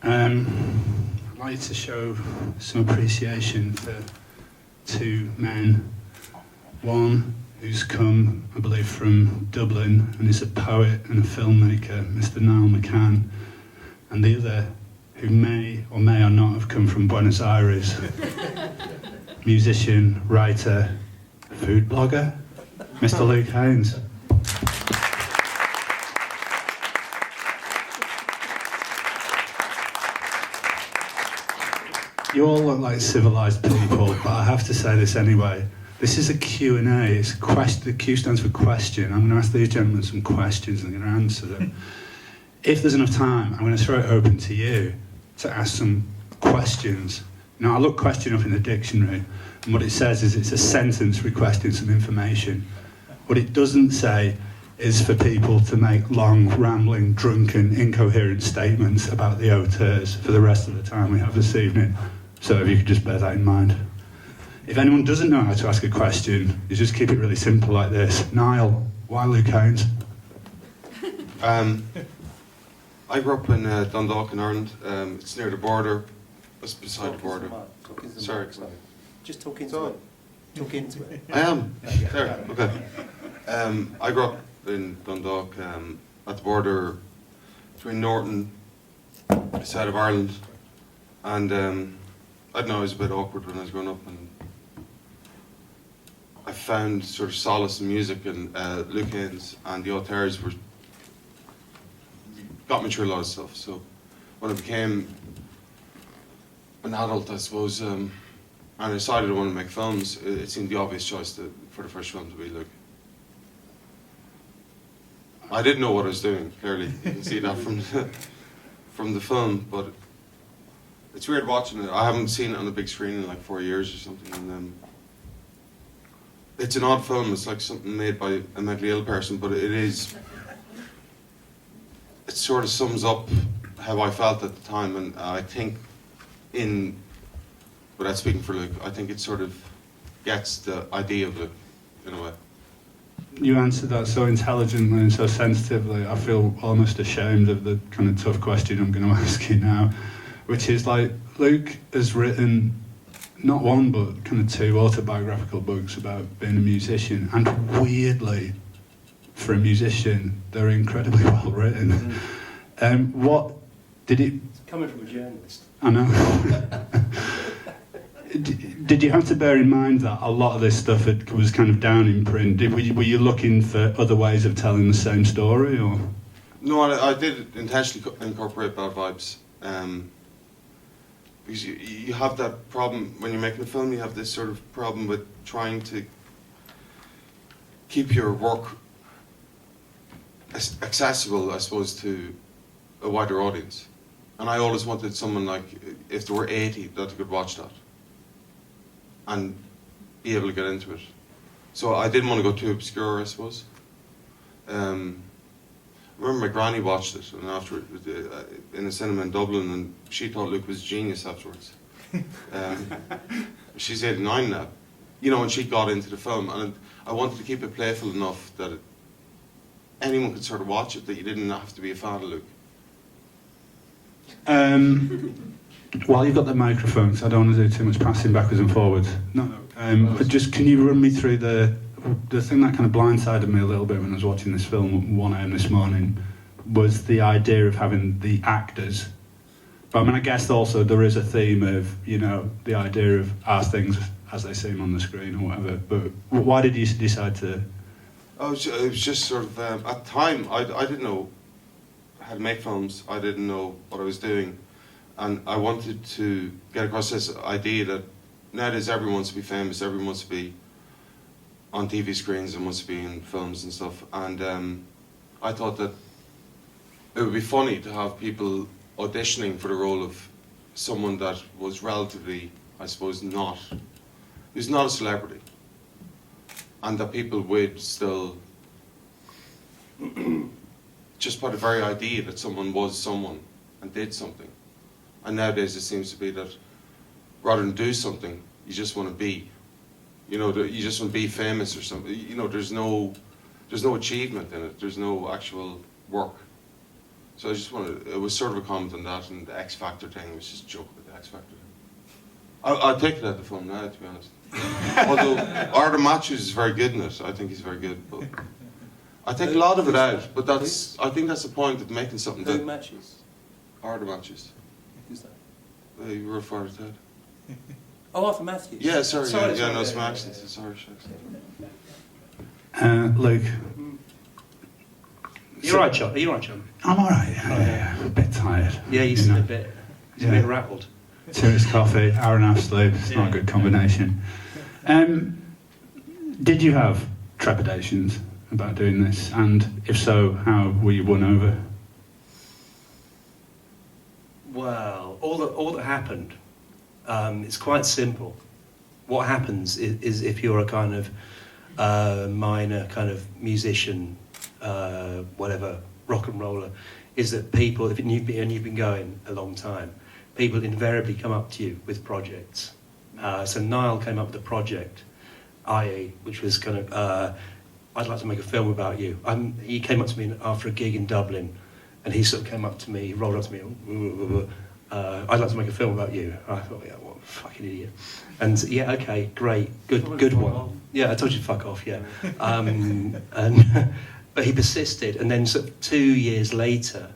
I'd like to show some appreciation for two men. One who's come, I believe, from Dublin and is a poet and a filmmaker, Mr. Niall McCann, and the other who may or not have come from Buenos Aires, musician, writer, food blogger, Mr. Luke Haines. You all look like civilised people, but I have to say this anyway. This is a Q&A. It's the Q stands for question. I'm going to ask these gentlemen some questions and they're going to answer them. If there's enough time, I'm going to throw it open to you to ask some questions. Now, I looked question up in the dictionary, and what it says is it's a sentence requesting some information. What it doesn't say is for people to make long, rambling, drunken, incoherent statements about the auteurs for the rest of the time we have this evening. So if you could just bear that in mind. If anyone doesn't know how to ask a question, you just keep it really simple like this. Niall, why Luke Haines? I grew up in Dundalk in Ireland. It's near the border. It's beside the border. Sorry. Just talk into it. Talk into it. I am. There. Okay. I grew up in Dundalk at the border between Norton, the side of Ireland, and I don't know, I was a bit awkward when I was growing up, and I found sort of solace in music, and Luke Haines and the auteurs got me through a lot of stuff. So when I became an adult, I suppose, and I decided I wanted to make films, it seemed the obvious choice for the first film to be Luke. I didn't know what I was doing, clearly. You can see that from the film, but it's weird watching it. I haven't seen it on the big screen in like 4 years or something, and it's an odd film. It's like something made by a mentally ill person, but it sort of sums up how I felt at the time, and I think without speaking for Luke, I think it sort of gets the idea of Luke, in a way. You answered that so intelligently and so sensitively. I feel almost ashamed of the kind of tough question I'm going to ask you now, which is like, Luke has written not one but kind of two autobiographical books about being a musician, and weirdly, for a musician, they're incredibly well written. What did it... It's coming from a journalist. I know. Did you have to bear in mind that a lot of this stuff was kind of down in print? Were you looking for other ways of telling the same story, or...? No, I did intentionally incorporate bad vibes. Because you have that problem, when you're making a film, you have this sort of problem with trying to keep your work accessible, I suppose, to a wider audience. And I always wanted someone like, if there were 80, that could watch that and be able to get into it. So I didn't want to go too obscure, I suppose. I remember my granny watched it, and after in a cinema in Dublin, and she thought Luke was a genius afterwards. She's 89 now, you know, and she got into the film, and I wanted to keep it playful enough that anyone could sort of watch it, that you didn't have to be a fan of Luke. While you've got the microphone, so I don't want to do too much passing backwards and forwards. No. But just, can you run me through the thing that kind of blindsided me a little bit when I was watching this film at 1 a.m. this morning, was the idea of having the actors. But I mean, I guess also there is a theme of, you know, the idea of our things as they seem on the screen or whatever. But why did you decide to... It was just sort of, at the time, I didn't know how to make films. I didn't know what I was doing. And I wanted to get across this idea that nowadays everyone wants to be famous, everyone wants to be on TV screens and wants to be in films and stuff. And I thought that it would be funny to have people auditioning for the role of someone that was relatively, I suppose, who's not a celebrity. And that people would still, just by the very idea that someone was someone and did something. And nowadays it seems to be that rather than do something, you just want to be. You know, you just want to be famous or something. You know, there's no achievement in it. There's no actual work. So I just wanted, it was sort of a comment on that, and the X Factor thing was just a joke with the X Factor thing. I'll take it at the film now, to be honest. Although Arda Matthews is very good in it, I think he's very good. But I take a lot of it out, but I think that's the point of making something Who that matches? Arda Matthews. Who's that? You were far ahead. Oh, Arthur Matthews. Yeah, sorry, no, it's my yeah. accent. Sorry, shucks. Luke, You're right, John. Are you right, John? I'm all right. Yeah, a bit tired. Yeah, you seem a bit rattled. Serious coffee, hour and a half sleep. It's not a good combination. Did you have trepidations about doing this? And if so, how were you won over? Well, all that happened, it's quite simple. What happens is if you're a kind of minor kind of musician, whatever, rock and roller, is that people, and you've been going a long time, people invariably come up to you with projects. So Niall came up with a project, i.e., which was kind of, I'd like to make a film about you. He came up to me after a gig in Dublin, and he sort of came up to me, he rolled up to me, I'd like to make a film about you. I thought, yeah, what a fucking idiot. And yeah, okay, great, good one. Yeah, I told you to fuck off, yeah. But he persisted, and then sort of 2 years later,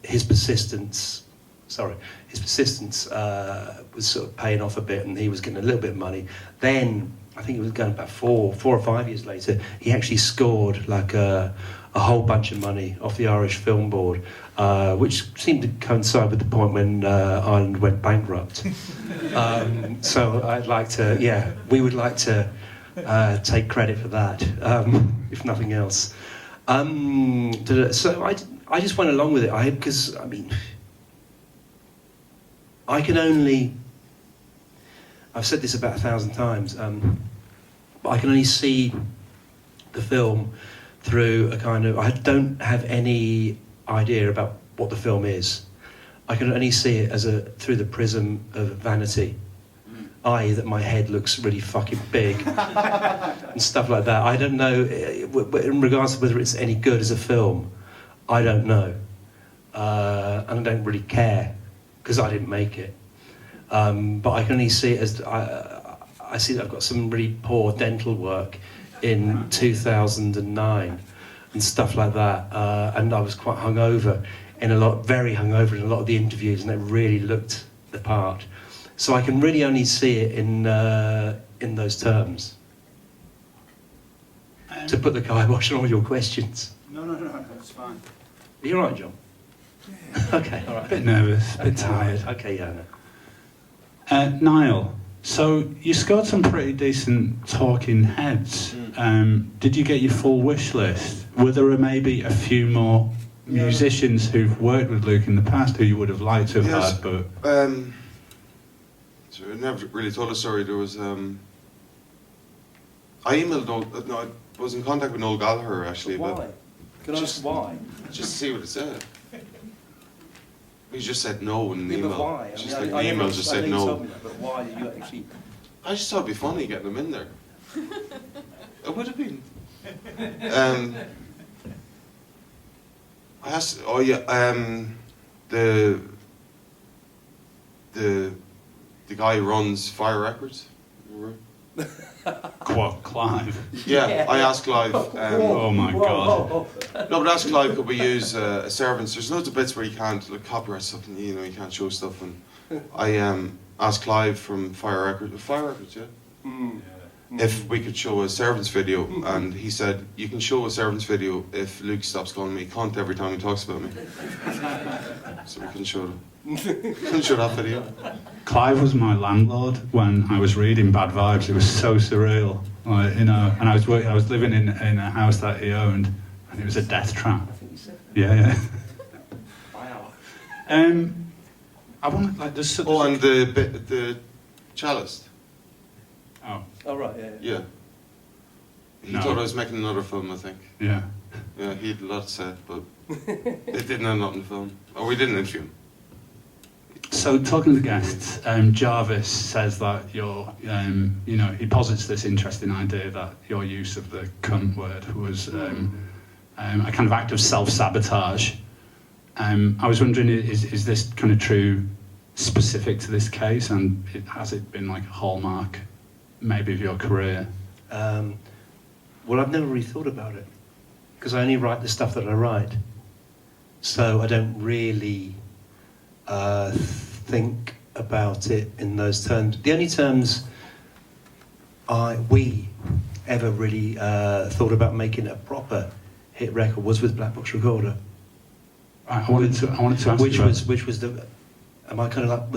his persistence was sort of paying off a bit, and he was getting a little bit of money. Then, I think it was going about 4 or 5 years later, he actually scored like a whole bunch of money off the Irish Film Board, which seemed to coincide with the point when Ireland went bankrupt. So I'd like to, we would like to take credit for that, if nothing else. So I just went along with it, because I mean, I can only, I've said this about 1,000 times, but I can only see the film through a kind of, I don't have any idea about what the film is. I can only see it as through the prism of vanity, i.e. that my head looks really fucking big and stuff like that. I don't know, in regards to whether it's any good as a film, I don't know. And I don't really care, because I didn't make it. But I can only see it as, I see that I've got some really poor dental work in 2009 and stuff like that. And I was quite hungover, very hungover in a lot of the interviews, and it really looked the part. So I can really only see it in those terms. To put the kibosh on all your questions. No, that's fine. Are you all right, John? Yeah. Okay, all right. A bit nervous, a bit tired. Okay, yeah, no. Niall, so you scored some pretty decent talking heads. Did you get your full wish list? Were there maybe a few more musicians who've worked with Luke in the past who you would have liked to have had? But so I never really told a story. There was I emailed I was in contact with Noel Gallagher actually. But why? But Can I ask why? just to see what it said. He just said no in the Yeah, but email. why? Just I mean, like the email just said I know you no. told me that, but why did you actually? I just thought it'd be funny getting them in there. It would have been. I asked. Oh yeah. The guy who runs Fire Records. Remember? what, Clive? Yeah, I asked Clive. Oh my God. No, but asked Clive, could we use a servants? There's loads of bits where you can't, like copyright stuff, and you can't show stuff. And I asked Clive from Fire Records, yeah, if we could show a servants video, and he said, you can show a servants video if Luke stops calling me cunt every time he talks about me. So we couldn't show them. Couldn't show that video. Clive was my landlord when I was reading Bad Vibes. It was so surreal, and I was living in a house that he owned, and it was a death trap. Yeah. Wow. I want like there's. Oh, and the cellist. Oh, right, yeah. Yeah. He No. thought I was making another film, I think. yeah. Yeah, he had a lot said, but it didn't end up in the film. Or we didn't interview him. So talking to the guests, Jarvis says that he posits this interesting idea that your use of the cunt word was a kind of act of self-sabotage. I was wondering, is this kind of true specific to this case, and has it been like a hallmark maybe of your career? Well, I've never really thought about it, because I only write the stuff that I write. So I don't really think about it in those terms. The only terms we ever really thought about making a proper hit record was with Black Box Recorder. I wanted to ask which you about- which was the, am I kind of like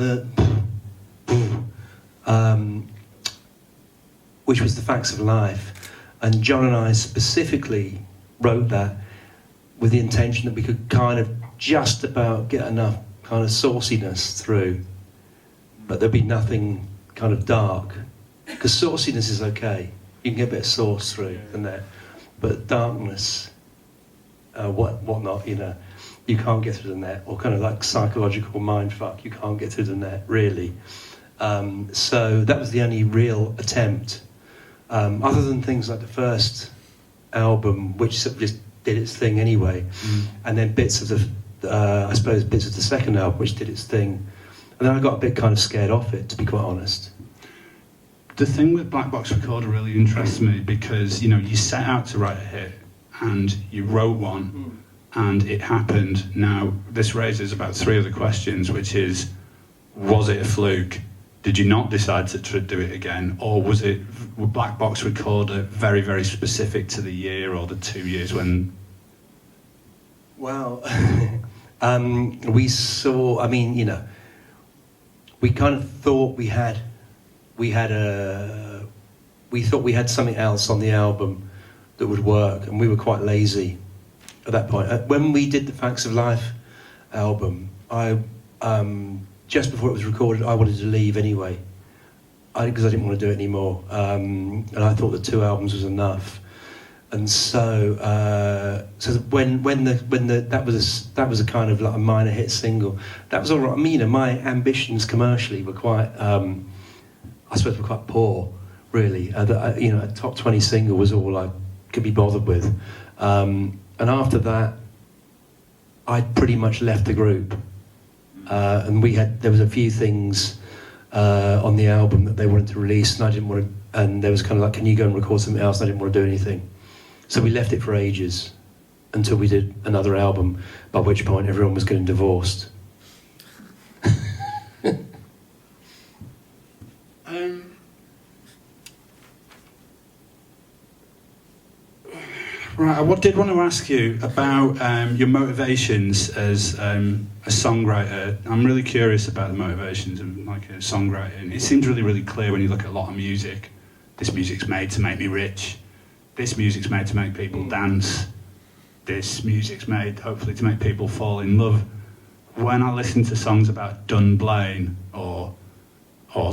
which was the Facts of Life, and John and I specifically wrote that with the intention that we could kind of just about get enough kind of sauciness through, but there'd be nothing kind of dark, because sauciness is okay, you can get a bit of sauce through in there, but darkness, whatnot, you know, you can't get through the net, or kind of like psychological mindfuck, you can't get through the net, really. So that was the only real attempt, other than things like the first album, which sort of just did its thing anyway, and then bits of the, I suppose, bits of the second album, which did its thing, and then I got a bit kind of scared off it, to be quite honest. The thing with Black Box Recorder really interests me because, you know, you set out to write a hit and you wrote one and it happened. Now, this raises about three other questions, which is, was it a fluke? Did you not decide to do it again? Or was Black Box Recorder very, very specific to the year or the 2 years when... Well, we saw, I mean, you know, we kind of thought we thought we had something else on the album that would work, and we were quite lazy at that point. When we did the Facts of Life album, just before it was recorded, I wanted to leave anyway, because I didn't want to do it anymore, and I thought that 2 albums was enough. And so, that was a kind of like a minor hit single. That was all right. I mean, you know, my ambitions commercially were quite, I suppose, were quite poor, really. You know, a top 20 single was all I could be bothered with. And after that, I pretty much left the group. And there was a few things on the album that they wanted to release, and I didn't want to. And there was kind of like, can you go and record something else? And I didn't want to do anything. So we left it for ages until we did another album, by which point everyone was getting divorced. Right, I did want to ask you about your motivations as a songwriter. I'm really curious about the motivations of like a songwriter. And it seems really, really clear when you look at a lot of music. This music's made to make me rich. This music's made to make people dance. This music's made, hopefully, to make people fall in love. When I listen to songs about Dunblane or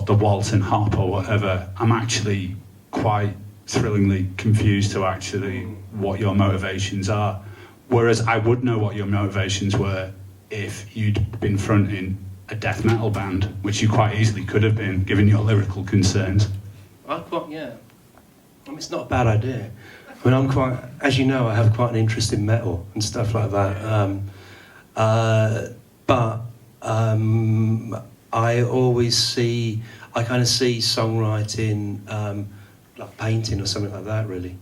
the Walton Hop or whatever, I'm actually quite thrillingly confused to actually what your motivations are. Whereas I would know what your motivations were if you'd been fronting a death metal band, which you quite easily could have been, given your lyrical concerns. Yeah. I mean, it's not a bad idea. I mean, I'm quite, as you know, I have quite an interest in metal and stuff like that. But I always I kind of see songwriting like painting or something like that, really.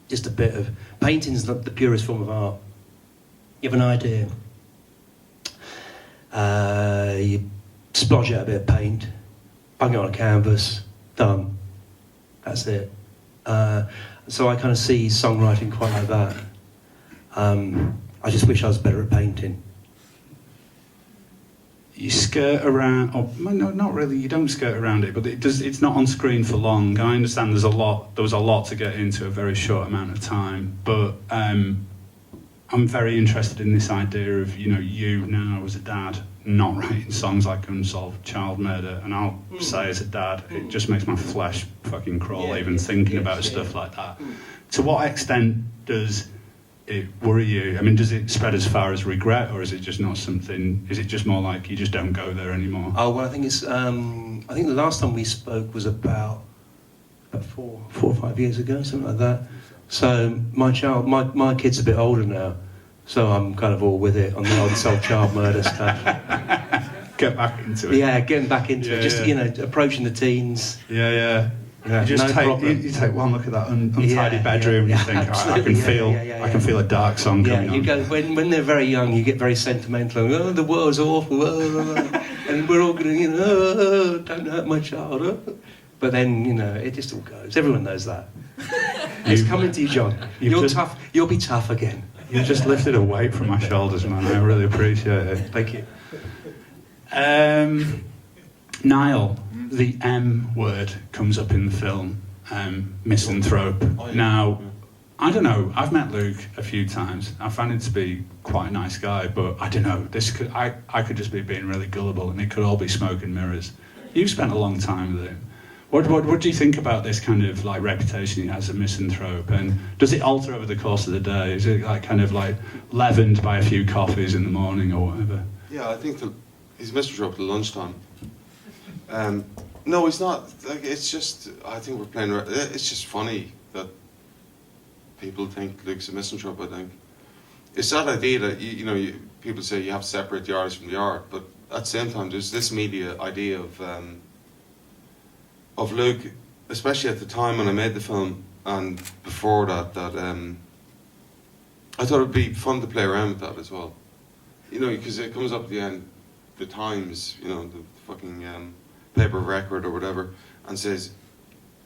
Just a bit of, painting's not the purest form of art. You have an idea. You splodge out a bit of paint, bung it on a canvas, done. That's it. So I kind of see songwriting quite like that. I just wish I was better at painting. You skirt around, or no, not really. You don't skirt around it, but it's not on screen for long. I understand there was a lot to get into a very short amount of time. But I'm very interested in this idea of you now as a dad not writing songs like Unsolved Child Murder, and I'll say as a dad, it just makes my flesh fucking crawl even thinking about stuff like that. To what extent does it worry you? I mean, does it spread as far as regret, or is it just not something? Is it just more like you just don't go there anymore? Oh well, I think it's. I think the last time we spoke was about 4 or 5 years ago, something like that. So my kid's a bit older now, so I'm kind of all with it on the unsolved child murder stuff. Get back into it. Yeah, getting back into it. Just, approaching the teens. Yeah. Yeah, You just no take problem. you take one look at that untidy bedroom, yeah, and you think, absolutely, I can feel a dark song coming you on. go when they're very young. You get very sentimental. Oh, the world's awful, and we're all going to, don't hurt my child. But then it just all goes. Everyone knows that. It's coming to you, John. You're tough. You'll be tough again. You just lifted a weight from my shoulders, man. I really appreciate it. Thank you. Niall, the M word comes up in the film, Misanthrope. Oh, yeah. Now, I don't know, I've met Luke a few times. I find him to be quite a nice guy, but I don't know, I could just be being really gullible and it could all be smoke and mirrors. You've spent a long time with him. What do you think about this kind of like reputation he has as a misanthrope, and does it alter over the course of the day? Is it like kind of like leavened by a few coffees in the morning or whatever? Yeah, I think he's misanthrope at lunchtime. No, he's not. Like, it's just, I think we're playing. It's just funny that people think Luke's a misanthrope. I think it's that idea that people say you have to separate the artist from the art, but at the same time, there's this media idea of Luke, especially at the time when I made the film and before that, I thought it'd be fun to play around with that as well. Because it comes up at the end, the Times, the fucking paper of record or whatever, and says,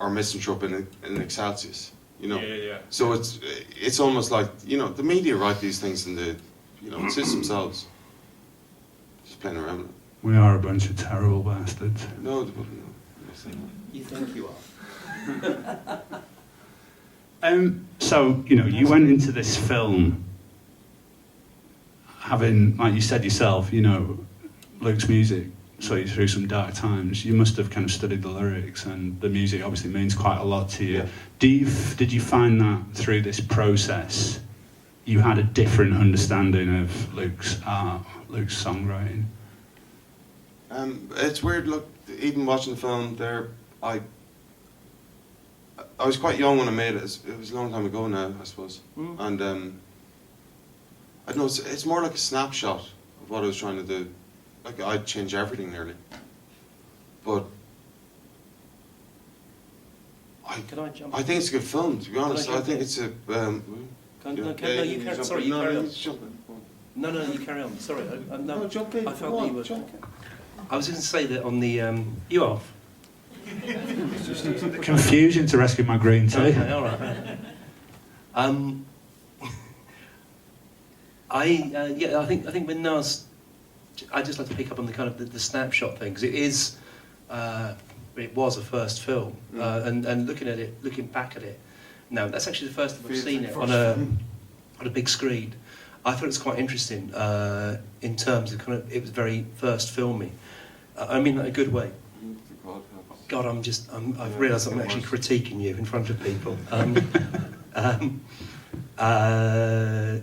"Our misanthrope in Excelsius." Yeah. So it's almost like the media write these things in the it's just themselves, just playing around with it. We are a bunch of terrible bastards. No, they wouldn't. You think you are? So, you went into this film having, like you said yourself, Luke's music saw you through some dark times. You must have kind of studied the lyrics, and the music obviously means quite a lot to you. Yeah. Did you find that through this process you had a different understanding of Luke's art, Luke's songwriting? It's weird. Look, even watching the film there, I was quite young when I made it. It was a long time ago now, I suppose. And I don't know. It's more like a snapshot of what I was trying to do. Like, I'd change everything nearly. But Can I jump? I think it's a good film. To be honest, I think it's a. You carry. Sorry, you carry on. No, you carry on. Sorry, no. Jump in. I felt that you were. I was going to say that on the you off. Confusion to rescue my green tea. Okay, all right. I think when Niall's, I just like to pick up on the kind of the snapshot thing, because it was a first film, and looking back at it, no, that's actually the first time I've seen it on a big screen. I thought it was quite interesting in terms of it was very first filmy. I mean, in a good way. God, I've realised I'm actually critiquing you in front of people.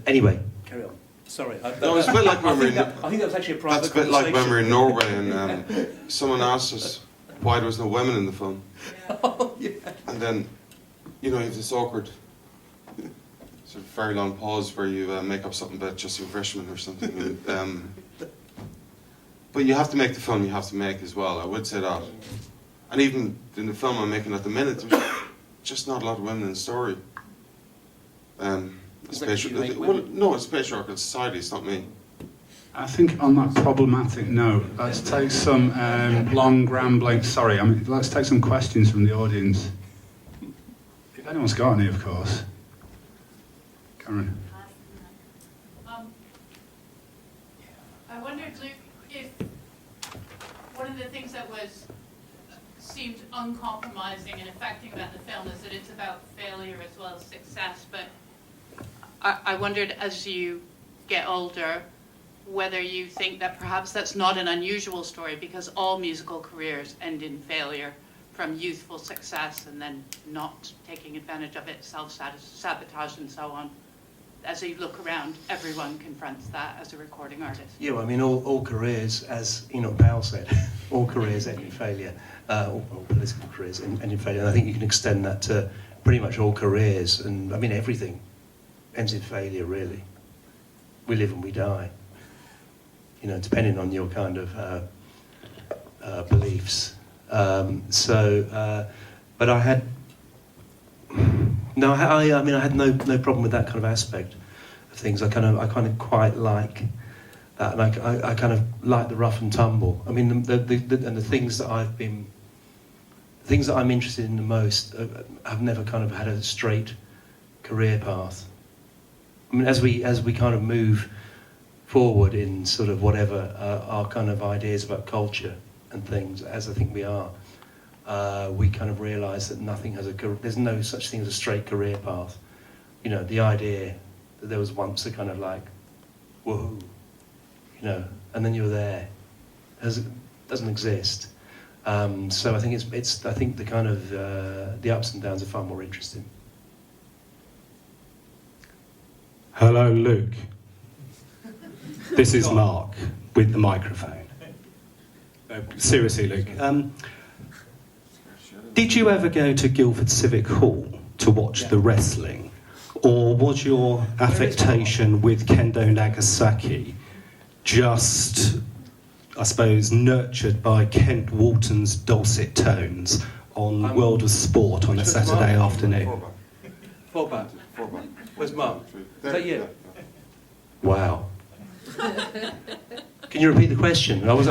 Anyway, Carry on. Sorry. No, it's a bit like when we're. I think that was actually a private That's a bit like when we were in conversation. Norway and someone asked us why there was no women in the film. Oh, yeah. And then, you have this awkward, sort of very long pause where you make up something about Justin Freshman or something. And, but you have to make the film you have to make as well, I would say that. And even in the film I'm making at the minute, there's just not a lot of women in the story. It's patriarchal society, it's not me. I think on that problematic note, let's take some long rambling. Let's take some questions from the audience. If anyone's got any, of course. Karen. I wondered, Luke, if one of the things that seemed uncompromising and affecting about the film is that it's about failure as well as success. But I wondered, as you get older, whether you think that perhaps that's not an unusual story, because all musical careers end in failure, from youthful success and then not taking advantage of it, self-sabotage and so on. As you look around, everyone confronts that as a recording artist. yeah, I mean, all careers, as Enoch Powell said, all careers end in failure, all political careers end in failure. And I think you can extend that to pretty much all careers, and I mean everything ends in failure, really. We live and we die, you know, depending on your kind of beliefs. But I had I mean I had no problem with that kind of aspect of things. I kind of quite like that, and I kind of like the rough and tumble. I mean the things that I'm interested in the most have never kind of had a straight career path. I mean, as we kind of move forward in sort of whatever our kind of ideas about culture and things, as I think we are, we kind of realise that there's no such thing as a straight career path. You know, the idea that there was once a kind of like, woohoo, you know, and then you're there, doesn't exist. So I think I think the kind of the ups and downs are far more interesting. Hello, Luke. This is Mark with the microphone. Seriously, Luke. Did you ever go to Guildford Civic Hall to watch the wrestling? Or was your affectation with Kendo Nagasaki just, I suppose, nurtured by Kent Walton's dulcet tones on World of Sport on a Saturday afternoon? Fallback. Where's Mark? Is that you? Yeah. Wow. Can you repeat the question? I was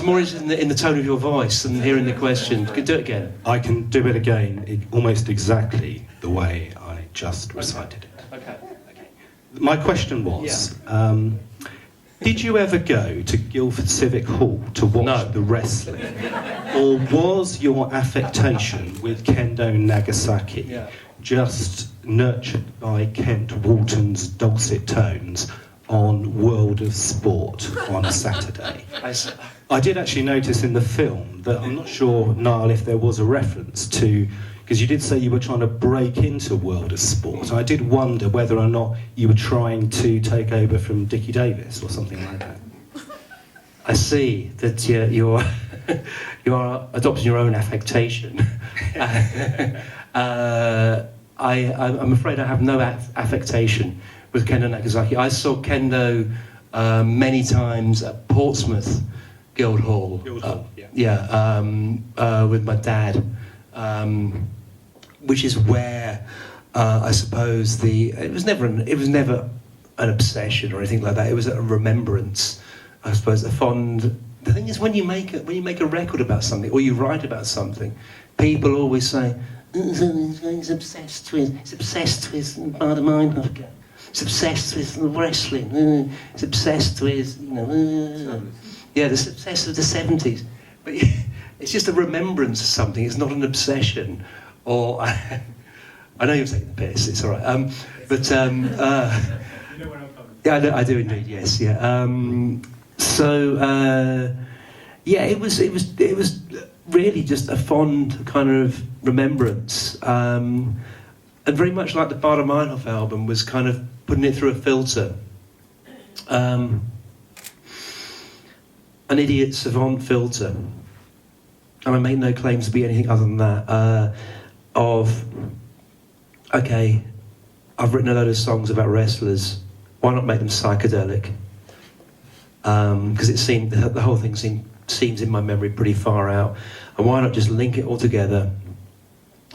more interested in the tone of your voice than hearing the question. Could you do it again? I can do it again, almost exactly the way I just recited it. Okay. My question was, did you ever go to Guildford Civic Hall to watch the wrestling? Or was your affectation with Kendo Nagasaki just nurtured by Kent Walton's dulcet tones on World of Sport on a Saturday? I did actually notice in the film that I'm not sure, Niall, if there was a reference to, because you did say you were trying to break into World of Sport. I did wonder whether or not you were trying to take over from Dickie Davis or something like that. I see that you're adopting your own affectation. I'm afraid I have no affectation with Kendo Nagasaki. I saw Kendo many times at Portsmouth Guildhall. With my dad, which is where I suppose it was never an obsession or anything like that. It was a remembrance, I suppose, a fond. The thing is, when you make a record about something or you write about something, people always say, "He's obsessed with Bard of Mine. It's obsessed with wrestling. It's obsessed with, it's obsessed with the 70s." But it's just a remembrance of something. It's not an obsession. Or I know you're taking the piss. It's all right. You know where I'm coming. Yeah, I do indeed. Yes. Yeah. It was really just a fond kind of remembrance, and very much like the Baader Meinhof album was kind of putting it through a filter. An idiot savant filter. And I make no claims to be anything other than that. Okay, I've written a load of songs about wrestlers. Why not make them psychedelic? Because the whole thing seems in my memory pretty far out. And why not just link it all together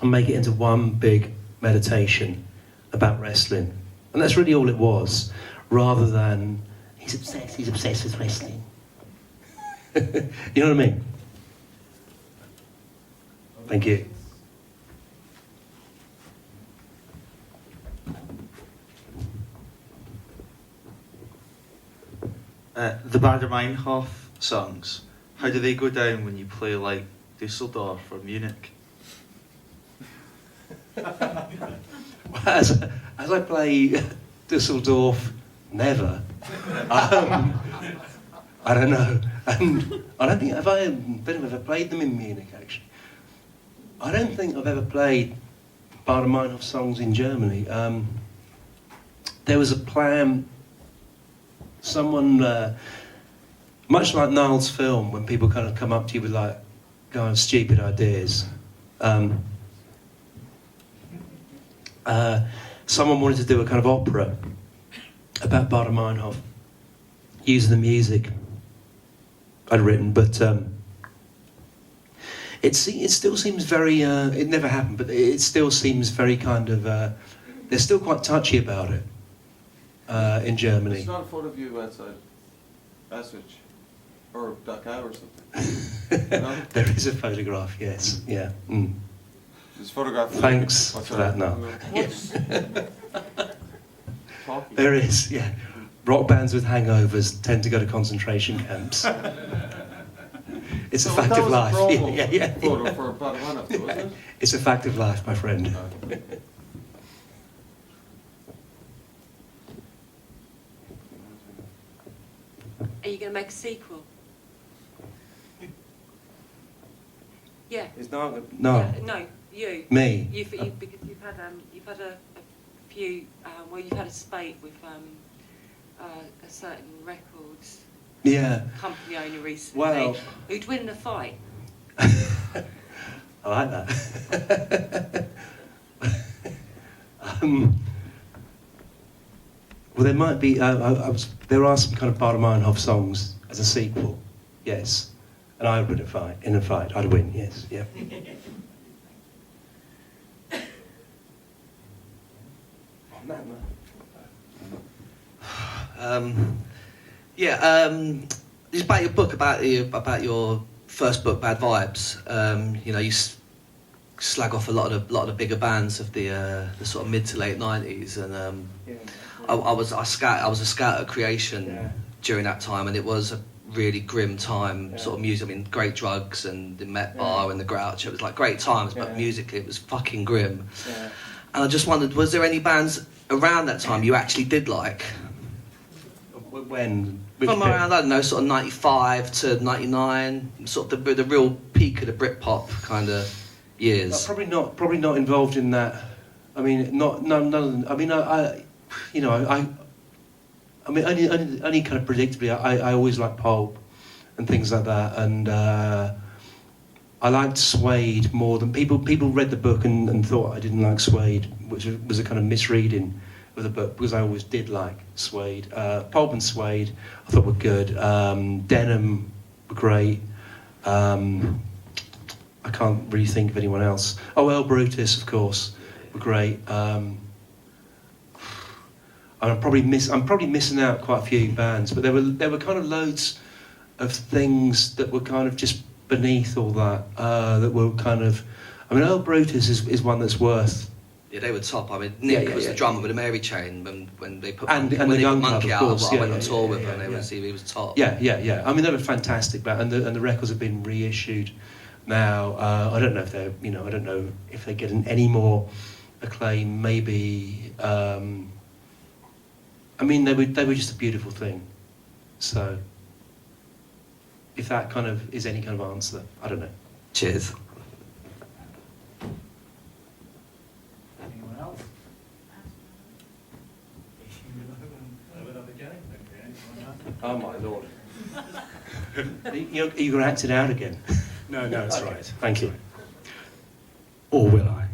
and make it into one big meditation about wrestling? And that's really all it was, rather than he's obsessed with wrestling. You know what I mean? Thank you. The Baader Meinhof songs, how do they go down when you play like Dusseldorf or Munich? As I play Dusseldorf, never. I don't know. And I don't think I've ever played them in Munich, actually. I don't think I've ever played Baader Meinhof songs in Germany. There was a plan, someone, much like Niall's film, when people kind of come up to you with like kind of stupid ideas. someone wanted to do a kind of opera about Baader Meinhof, using the music I'd written, but it still seems very, it never happened, but it still seems very kind of, they're still quite touchy about it in Germany. It's not a photo of you outside Auschwitz or Dachau or something. No? There is a photograph, yes, yeah. Mm. There's a photograph. Thanks for that, no. Yes. Talking. There is, yeah. Rock bands with hangovers tend to go to concentration camps. It's a So fact that of was a life. promo Yeah. photo for Baader Meinhof, though, wasn't it? It's a fact of life, my friend. Are you going to make a sequel? Yeah. It's not. Yeah, no, you. Me. Because you've had a few. Well, you've had a spate with a certain records Yeah. company owner recently Well- who'd win the fight. I like that. Well, there might be. There are some kind of Baader Meinhof songs as a sequel. Yes, and I would win a fight. In a fight, I'd win. Yes, yeah. It's about your book, about your first book, Bad Vibes. You know, you slag off a lot of the bigger bands of the sort of mid to late '90s, and I was a scout at Creation during that time, and it was a really grim time. Sort of music, I mean, great drugs and the Met Bar and the Grouch. It was like great times, but musically it was fucking grim. And I just wondered, was there any bands around that time you actually did like? When? Which From bit? around, I don't know, sort of 95 to 99, sort of the real peak of the Britpop kind of years. Probably not involved in that. I mean, none of them. I mean, I mean, only kind of predictably, I always liked Pulp and things like that, and I liked Suede more than people read the book and thought I didn't like Suede, which was a kind of misreading of the book, because I always did like Suede. Pulp and Suede I thought were good. Denim were great. I can't really think of anyone else. Oh, El Brutus, of course, were great. I'm probably missing out quite a few bands, but there were kind of loads of things that were kind of just beneath all that. That were kind of, I mean, El Brutus is one that's worth. Yeah, they were top. I mean, Nick was the drummer with the Mary Chain when they put And the they Young put Monkey Club, of out. course, I went on tour with him. yeah. He was top. Yeah. I mean, they were fantastic, and the records have been reissued now. I don't know if they're, I don't know if they're getting any more acclaim. Maybe. I mean, they were just a beautiful thing. So, if that kind of is any kind of answer, I don't know. Cheers. Anyone else? Oh my lord! You're going to act it out again? No, it's right. Thank you. Or will I?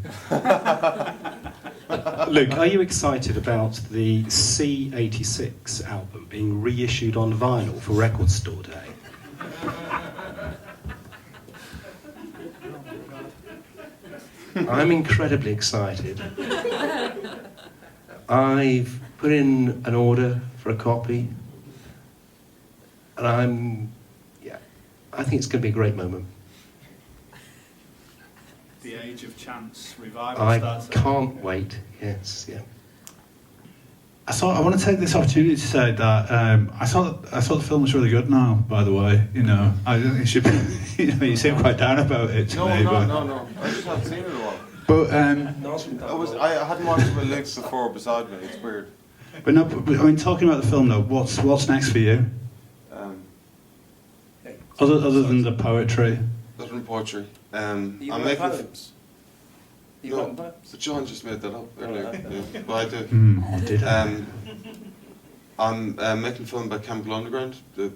Luke, are you excited about the C86 album being reissued on vinyl for Record Store Day? I'm incredibly excited. I've put in an order for a copy, and I think it's going to be a great moment. The Age of Chance revival I starts. can't wait. Yes, yeah. I want to take this opportunity to say that I thought the film was really good. Now, by the way, I don't think it should be. You seem quite down about it to me. No. I just haven't seen it in a while. But I hadn't watched it with Luke before beside me. It's weird. I mean, talking about the film though, what's next for you? Other than the poetry. Other than poetry, I'm You making. poems? You No, write poems? but John just made that up earlier. Yeah, but I do. I did. I'm making a film about Chemical Underground. The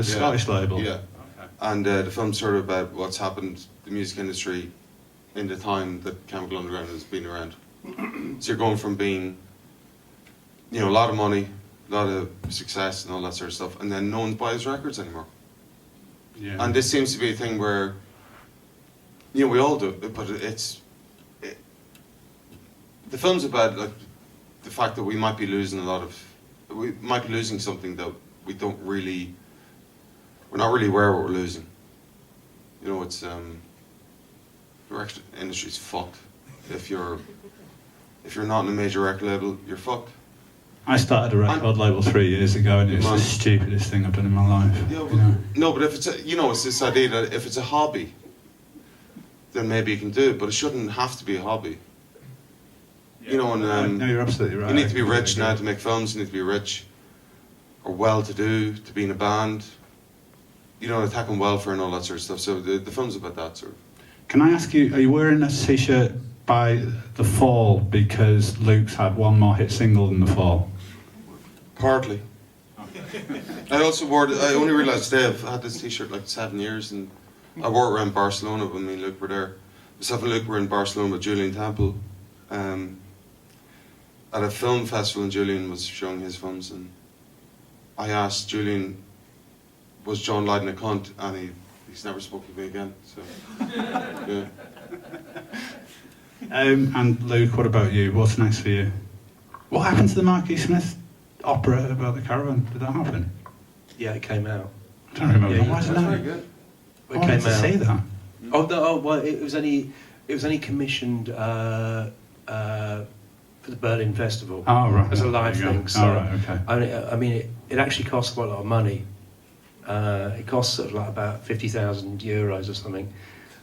Scottish label. Yeah. Okay. And the film's sort of about what's happened to the music industry in the time that Chemical Underground has been around. So you're going from being, you know, a lot of money, a lot of success and all that sort of stuff, and then no one buys records anymore. Yeah. And this seems to be a thing where, you know, we all do it, but the film's about like the fact that we might be losing something that we don't really, we're not really aware of what we're losing. You know, it's the record industry's fucked. If you're not in a major record label, you're fucked. I started a record label 3 years ago, and it's the stupidest thing I've done in my life. Yeah, but, you know? no, but if it's it's this idea that if it's a hobby, then maybe you can do it, but it shouldn't have to be a hobby. You know, and no, you're absolutely right. you need to be rich now to make films. You need to be rich or well-to-do to be in a band. You know, attacking welfare and all that sort of stuff. So the film's about that sort of. Can I ask you, are you wearing a t-shirt by The Fall because Luke's had one more hit single than The Fall? Partly. I also wore it, I only realised today I've had this t-shirt like 7 years, and I wore it around Barcelona when me and Luke were there. Myself and Luke were in Barcelona with Julian Temple at a film festival, and Julian was showing his films, and I asked Julian, was John Lydon a cunt? And he's never spoken to me again, so yeah. And Luke, what about you? What's next for you? What happened to the Marquis Smith opera about the caravan? Did that happen? Yeah, it came out. I don't remember. Yeah, Why did that? It I wanted to see that. Well, it was only commissioned for the Berlin Festival. Oh, right. As a live There you go. thing. So, Oh, right, okay. I mean, it actually costs quite a lot of money. It costs sort of like about 50,000 euros or something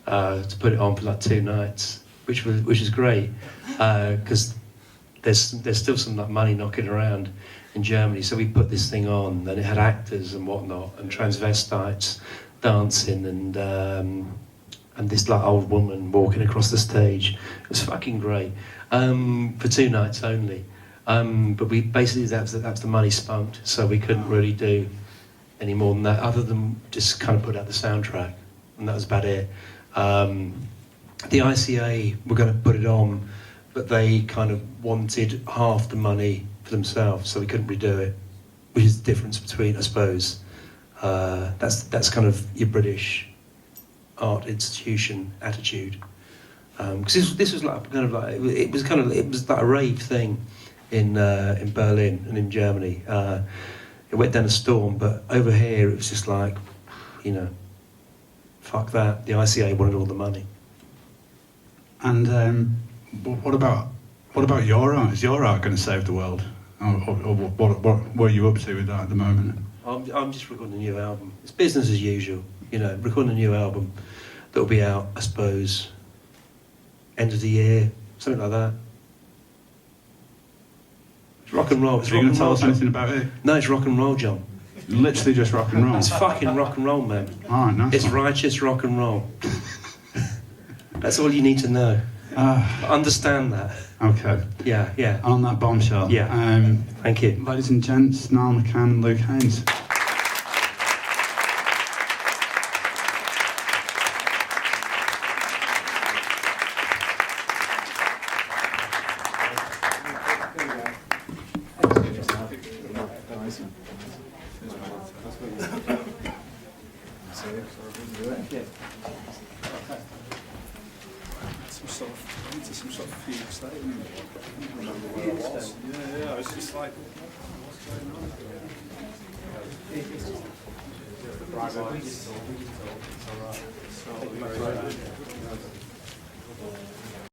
to put it on for like 2 nights, which is great because there's still some like money knocking around in Germany. So we put this thing on, and it had actors and whatnot, and transvestites dancing, and this like old woman walking across the stage. It was fucking great for 2 nights only. But we basically that's the money spunked, so we couldn't really do any more than that, other than just kind of put out the soundtrack, and that was about it. The ICA were going to put it on, but they kind of wanted half the money for themselves, so we couldn't redo it, which is the difference between, I suppose, that's kind of your British art institution attitude. Because this was like kind of like it was like a rave thing in Berlin and in Germany. It went down a storm, but over here it was just like, you know, fuck that. The ICA wanted all the money. And what about your art? Is your art going to save the world? Or what are you up to with that at the moment? I'm just recording a new album. It's business as usual, you know. Recording a new album that'll be out, I suppose, end of the year, something like that. It's rock and roll. It's Are you going to tell us anything about it? No, it's rock and roll, John. Literally just rock and roll. It's fucking rock and roll, man. All right, nice. It's righteous rock and roll. That's all you need to know. Understand that. Okay. Yeah. On that bombshell. Yeah. Thank you. Ladies and gents, Niall McCann and Luke Haines. Some sort of fugue state. I don't remember where I was. Yeah, I was just like, what's going on? It's all right.